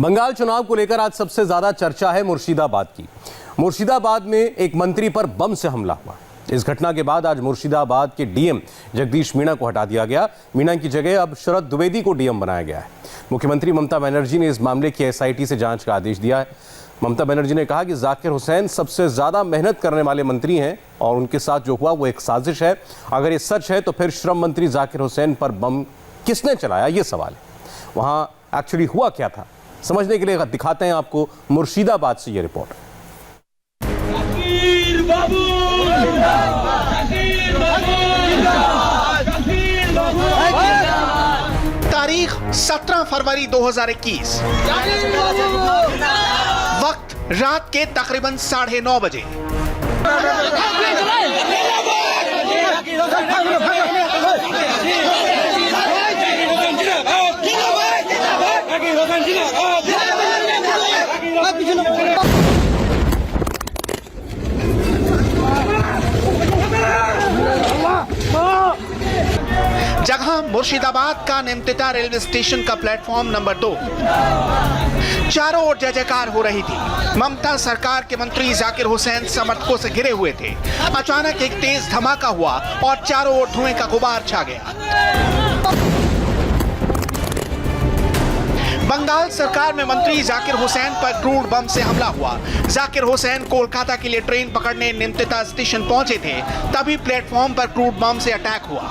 बंगाल चुनाव को लेकर आज सबसे ज्यादा चर्चा है मुर्शिदाबाद की। मुर्शिदाबाद में एक मंत्री पर बम से हमला हुआ। इस घटना के बाद आज मुर्शिदाबाद के डीएम जगदीश मीणा को हटा दिया गया। मीणा की जगह अब शरद द्विवेदी को डीएम बनाया गया है। मुख्यमंत्री ममता बनर्जी ने इस मामले की एसआईटी से जांच का आदेश दिया है। ममता बनर्जी ने कहा कि जाकिर हुसैन सबसे ज्यादा मेहनत करने वाले मंत्री हैं और उनके साथ जो हुआ वो एक साजिश है। अगर ये सच है तो फिर श्रम मंत्री जाकिर हुसैन पर बम किसने चलाया, ये सवाल है। वहां एक्चुअली हुआ क्या था, समझने के लिए दिखाते हैं आपको मुर्शिदाबाद से ये रिपोर्ट। तारीख 17 फरवरी 2021, वक्त रात के तकरीबन 9:30 बजे। जगह मुर्शिदाबाद का निमतिता रेलवे स्टेशन का प्लेटफॉर्म नंबर 2। चारों ओर जय जयकार हो रही थी। ममता सरकार के मंत्री जाकिर हुसैन समर्थकों से घिरे हुए थे। अचानक एक तेज धमाका हुआ और चारों ओर धुएं का गुबार छा गया। बंगाल सरकार में मंत्री जाकिर हुसैन पर क्रूड बम से हमला हुआ। जाकिर हुसैन कोलकाता के लिए ट्रेन पकड़ने निमतिता स्टेशन पहुंचे थे, तभी प्लेटफॉर्म पर क्रूड बम से अटैक हुआ।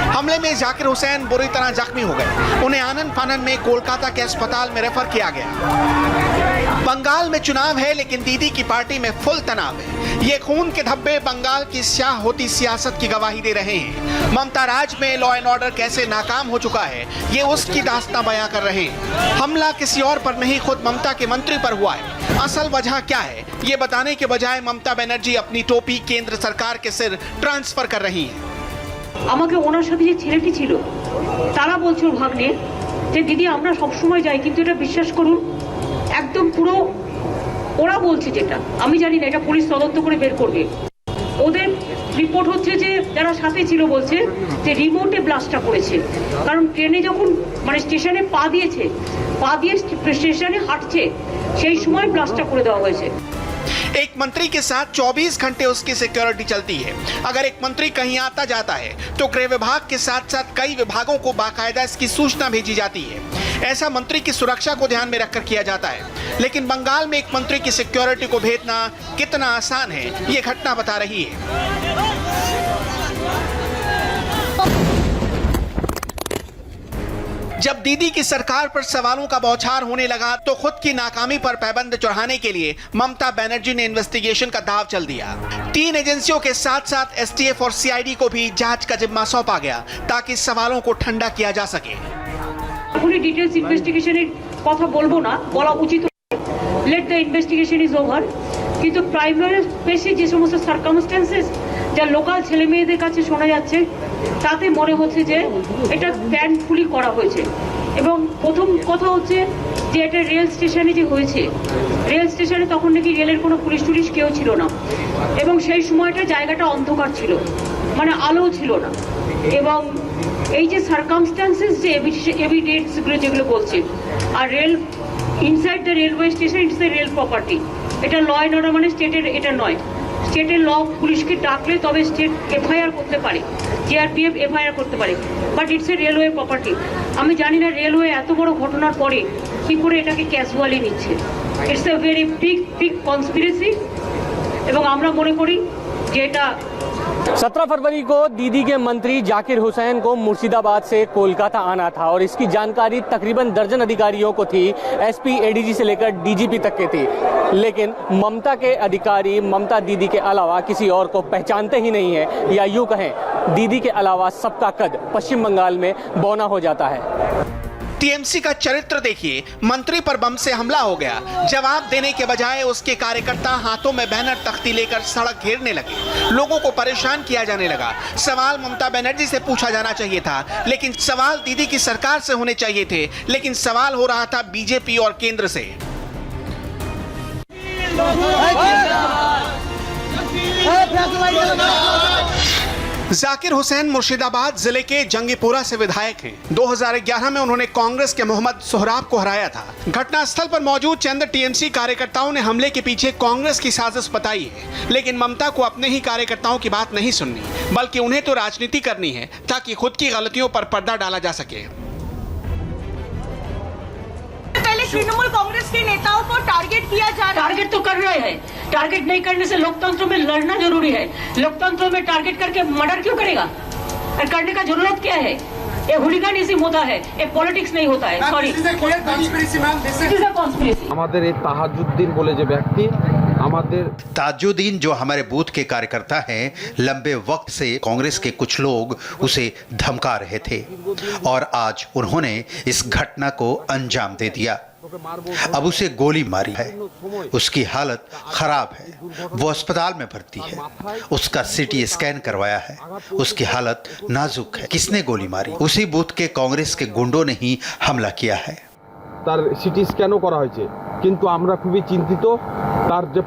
हमले में जाकिर हुसैन बुरी तरह जख्मी हो गए। उन्हें आनन फानन में कोलकाता के अस्पताल में रेफर किया गया। बंगाल में चुनाव है, लेकिन दीदी की पार्टी में फुल तनाव है। ये खून के धब्बे बंगाल की स्याह होती सियासत की गवाही दे रहे हैं। ममता राज में लॉ एंड ऑर्डर कैसे नाकाम हो चुका है, ये उसकी दास्तां बयां कर रहे हैं। हमला किसी और पर नहीं, खुद ममता के मंत्री पर हुआ है। असल वजह क्या है, ये बताने के बजाय ममता बनर्जी अपनी टोपी केंद्र सरकार के सिर ट्रांसफर कर रही है। আমাকে ওনার সাথে যে ছেলেটি ছিল তারা বলছে ওর ভাগ্নে যে দিদি আমরা সব সময় যাই, কিন্তু এটা বিশ্বাস করুন একদম পুরো ওরা বলছে, যেটা আমি জানি না, এটা পুলিশ তদন্ত করে বের করবে। ওদের রিপোর্ট হচ্ছে যে যারা সাথে ছিল বলছে যে রিমোটে ব্লাস্টটা করেছে, কারণ ট্রেনে যখন মানে স্টেশনে পা দিয়ে স্টেশনে হাঁটছে সেই সময় ব্লাস্টটা করে দেওয়া হয়েছে। एक मंत्री के साथ 24 घंटे उसकी सिक्योरिटी चलती है। अगर एक मंत्री कहीं आता जाता है तो गृह विभाग के साथ साथ कई विभागों को बाकायदा इसकी सूचना भेजी जाती है। ऐसा मंत्री की सुरक्षा को ध्यान में रखकर किया जाता है। लेकिन बंगाल में एक मंत्री की सिक्योरिटी को भेजना कितना आसान है, ये घटना बता रही है। जब दीदी की सरकार पर सवालों का बौछार होने लगा तो खुद की नाकामी पर पैबंद चढ़ाने के लिए ममता बनर्जी ने इन्वेस्टिगेशन का दाव चल दिया। 3 एजेंसियों के साथ साथ एसटीएफ और सीआईडी को भी जांच का जिम्मा सौंपा गया ताकि सवालों को ठंडा किया जा सके। पूरी डिटेल्स इन्वेस्टिगेशনের কথা বলবো না, বলা উচিত। Let the investigation is over. কিন্তু প্রাইমারি স্পেসে যে সমস্ত সার্কামস্ট্যান্সেস যা লোকাল ছেলে মেয়েদের কাছে শোনা যাচ্ছে তাতে মনে হচ্ছে যে এটা প্ল্যানফুলি করা হয়েছে। এবং প্রথম কথা হচ্ছে যে এটা রেল স্টেশনে যে হয়েছে, রেল স্টেশনে তখন নাকি রেলের কোনো পুলিশ টুলিশ কেউ ছিল না এবং সেই সময়টা জায়গাটা অন্ধকার ছিল, মানে আলো ছিল না। এবং এই যে সার্কামস্ট্যান্সেস যে এভিডেন্সগুলো যেগুলো বলছে, আর rail inside the railway station it's the rail property. এটা ল অ্যান্ড অর্ডার মানে স্টেটের এটা নয়। স্টেটের ল পুলিশকে ডাকলে তবে স্টেট এফআইআর করতে পারে, জিআরপিএফ এফআইআর করতে পারে, but it's a railway property. আমি জানি না রেলওয়ে এত বড় ঘটনার পরে কি করে এটাকে ক্যাজুয়ালি নিচ্ছে। It's a very big conspiracy এবং আমরা মনে করি যে এটা 17 फरवरी को दीदी के मंत्री जाकिर हुसैन को मुर्शिदाबाद से कोलकाता आना था और इसकी जानकारी तकरीबन दर्जन अधिकारियों को थी। एसपी एडीजी से लेकर डीजीपी तक के थी, लेकिन ममता के अधिकारी ममता दीदी के अलावा किसी और को पहचानते ही नहीं है, या यूं कहें दीदी के अलावा सबका कद पश्चिम बंगाल में बौना हो जाता है। टीएमसी का चरित्र देखिए, मंत्री पर बम से हमला हो गया, जवाब देने के बजाय उसके कार्यकर्ता हाथों में बैनर तख्ती लेकर सड़क घेरने लगे, लोगों को परेशान किया जाने लगा। सवाल ममता बनर्जी से पूछा जाना चाहिए था, लेकिन सवाल दीदी की सरकार से होने चाहिए थे, लेकिन सवाल हो रहा था बीजेपी और केंद्र से। जाकिर हुसैन मुर्शिदाबाद जिले के जंगीपुरा से विधायक हैं। 2011 में उन्होंने कांग्रेस के मोहम्मद सोहराब को हराया था। घटनास्थल पर मौजूद चंद टीएमसी कार्यकर्ताओं ने हमले के पीछे कांग्रेस की साजिश बताई है, लेकिन ममता को अपने ही कार्यकर्ताओं की बात नहीं सुननी, बल्कि उन्हें तो राजनीति करनी है ताकि खुद की गलतियों पर पर्दा डाला जा सके। पहले तृणमूल कांग्रेस के नेताओं को टारगेट किया जा रहा है। टारगेट तो कर रहे हैं। टारगेट नहीं करने से लोकतंत्र में लड़ना जरूरी है। लोकतंत्र में टारगेट करके मर्डर क्यों करेगा? और करने का जरूरत क्या है? ये हुलिगानिज्म होता है, ये पॉलिटिक्स नहीं होता है। सॉरी, আমাদের এই তাহাজুদ্দিন বলে যে ব্যক্তি আমাদের ताजुद्दीन जो हमारे बूथ के कार्यकर्ता हैं, लंबे वक्त से कांग्रेस के कुछ लोग उसे धमका रहे थे और आज उन्होंने इस घटना को अंजाम दे दिया। अब उसे गोली मारी है, उसकी हालत खराब है, वो अस्पताल में भर्ती है, उसका सीटी स्कैन करवाया है, उसकी हालत नाजुक है। किसने गोली मारी? उसी बूथ के कांग्रेस के गुंडों ने ही हमला किया है। তার সিটি স্ক্যানও করা হয়েছে, কিন্তু আমরা খুবই চিন্তিত। তার যে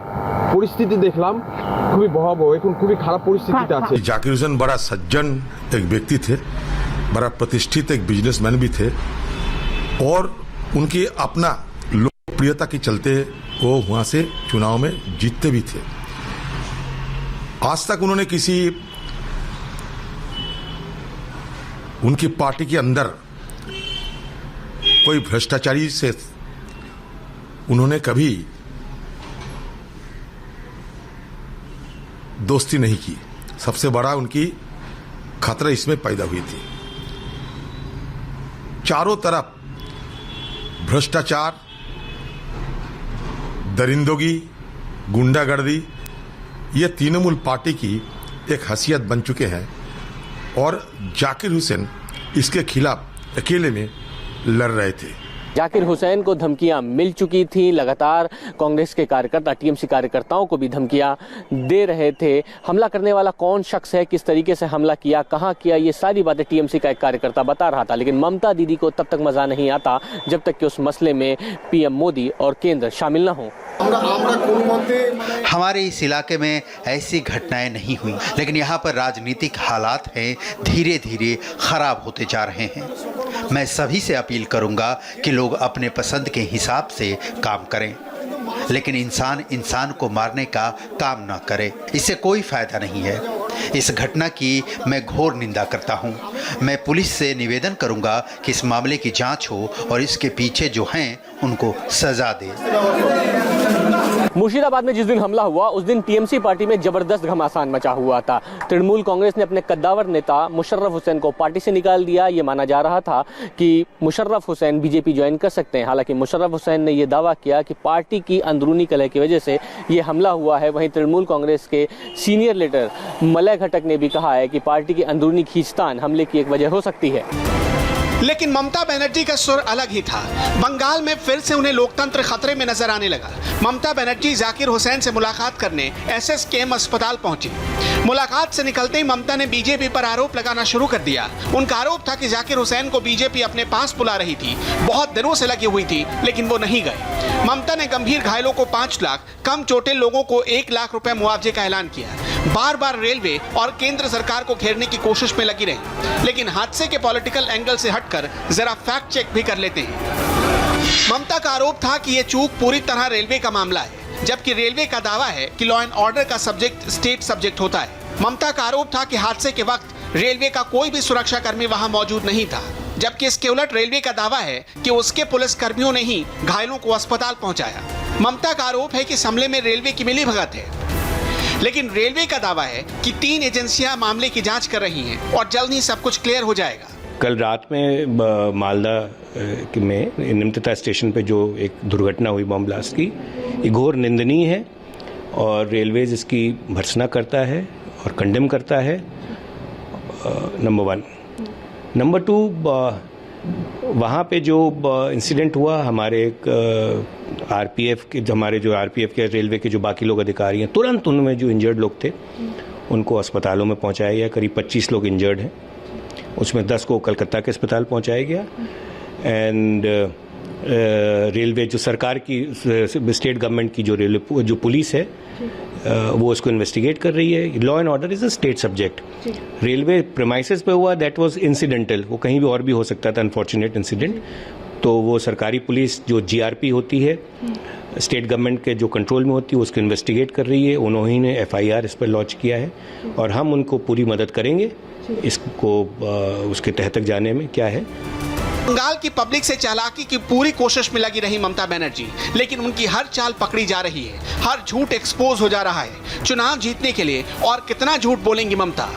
পরিস্থিতি দেখলাম খুবই ভয়াবহ, এখন খুবই খারাপ পরিস্থিতিতে আছে। जाकिर हुसैन बड़ा सज्जन एक व्यक्ति थे, बड़ा प्रतिष्ठित एक बिजनेसमैन भी थे और उनकी अपना लोकप्रियता के चलते वो वहां से चुनाव में जीतते भी थे। आज तक उन्होंने किसी उनकी पार्टी के अंदर कोई भ्रष्टाचारी से उन्होंने कभी दोस्ती नहीं की। सबसे बड़ा उनकी खतरा इसमें पैदा हुई थी। चारों तरफ भ्रष्टाचार, दरिंदगी, गुंडागर्दी, ये तृणमूल पार्टी की एक हैसियत बन चुके हैं और जाकिर हुसैन इसके खिलाफ अकेले में लड़ रहे थे। जाकिर हुसैन को धमकियां मिल चुकी थी। लगातार कांग्रेस के कार्यकर्ता टीएमसी कार्यकर्ताओं को भी धमकियां दे रहे थे। हमला करने वाला कौन शख्स है, किस तरीके से हमला किया, कहां किया, ये सारी बातें टीएमसी का एक कार्यकर्ता बता रहा था। लेकिन ममता दीदी को तब तक मजा नहीं आता जब तक कि उस मसले में पीएम मोदी और केंद्र शामिल न हो। हमारे इस इलाके में ऐसी घटनाएं नहीं हुई, लेकिन यहाँ पर राजनीतिक हालात हैं, धीरे धीरे खराब होते जा रहे हैं। मैं सभी से अपील करूंगा कि लोग अपने पसंद के हिसाब से काम करें, लेकिन इंसान इंसान को मारने का काम ना करे, इससे कोई फायदा नहीं है। इस घटना की मैं घोर निंदा करता हूं। मैं पुलिस से निवेदन करूंगा कि इस मामले की जांच हो और इसके पीछे जो हैं उनको सजा दे। मुर्शिदाबाद में जिस दिन हमला हुआ उस दिन टीएमसी पार्टी में जबरदस्त घमासान मचा हुआ था। तृणमूल कांग्रेस ने अपने कद्दावर नेता मुशर्रफ हुसैन को पार्टी से निकाल दिया। ये माना जा रहा था कि मुशर्रफ हुसैन बीजेपी ज्वाइन कर सकते हैं। हालांकि मुशर्रफ हुसैन ने यह दावा किया कि पार्टी की अंदरूनी कलह की वजह से ये हमला हुआ है। वहीं तृणमूल कांग्रेस के सीनियर लीडर मलय घटक ने भी कहा है कि पार्टी की अंदरूनी खींचतान हमले की एक वजह हो सकती है। लेकिन ममता बनर्जी का सुर अलग ही था। बंगाल में फिर से उन्हें लोकतंत्र खतरे में नजर आने लगा। ममता बनर्जी जाकिर हुसैन से मुलाकात करने एसएसकेएम अस्पताल पहुंची। मुलाकात से निकलते ही ममता ने बीजेपी पर आरोप लगाना शुरू कर दिया। उनका आरोप था कि जाकिर हुसैन को बीजेपी अपने पास बुला रही थी, बहुत दिनों से लगी हुई थी, लेकिन वो नहीं गए। ममता ने गंभीर घायलों को 5 लाख, कम चोटिल लोगों को 1 लाख रुपए मुआवजे का ऐलान किया। बार बार रेलवे और केंद्र सरकार को घेरने की कोशिश में लगी रही। लेकिन हादसे के पॉलिटिकल एंगल से हटकर जरा फैक्ट चेक भी कर लेते हैं। ममता का आरोप था कि यह चूक पूरी तरह रेलवे का मामला है, जबकि रेलवे का दावा है कि लॉ एंड ऑर्डर का सब्जेक्ट स्टेट सब्जेक्ट होता है। ममता का आरोप था कि हादसे के वक्त रेलवे का कोई भी सुरक्षा कर्मी वहां मौजूद नहीं था, जबकि इसके उलट रेलवे का दावा है कि उसके पुलिस कर्मियों ने ही घायलों को अस्पताल पहुंचाया। ममता का आरोप है कि इस हमले में रेलवे की मिलीभगत है, लेकिन रेलवे का दावा है कि 3 एजेंसियां मामले की जांच कर रही हैं और जल्द ही सब कुछ क्लियर हो जाएगा। कल रात में मालदा में निमतिता स्टेशन पे जो एक दुर्घटना हुई बम ब्लास्ट की, ये घोर निंदनीय है और रेलवेज इसकी भर्त्सना करता है और कंडेम करता है, नंबर 1। नंबर 2, वहाँ पे जो इंसिडेंट हुआ, हमारे एक आरपीएफ के रेलवे के जो बाकी लोग अधिकारी हैं, तुरंत उनमें जो इंजर्ड लोग थे उनको अस्पतालों में पहुँचाया गया। करीब 25 लोग इंजर्ड हैं, उसमें 10 को कलकत्ता के अस्पताल पहुंचाया गया। एंड रेलवे जो सरकार की, स्टेट गवर्नमेंट की जो रेलवे जो पुलिस है, वो उसको इन्वेस्टिगेट कर रही है। Law and order is a state subject. Railway premises पे हुआ, दैट वाज इंसिडेंटल, वो कहीं भी और भी हो सकता था, अनफॉर्चुनेट इंसिडेंट। तो वो सरकारी पुलिस जो जीआरपी होती है, स्टेट गवर्नमेंट के जो कंट्रोल में होती है, उसको इन्वेस्टिगेट कर रही है। उन्होंने ने एफआईआर इस पर लॉन्च किया है और हम उनको पूरी मदद करेंगे इसको उसके तह तक जाने में। क्या है, बंगाल की पब्लिक से चालाकी की पूरी कोशिश में लगी रही ममता बनर्जी, लेकिन उनकी हर चाल पकड़ी जा रही है, हर झूठ एक्सपोज हो जा रहा है। चुनाव जीतने के लिए और कितना झूठ बोलेंगी ममता?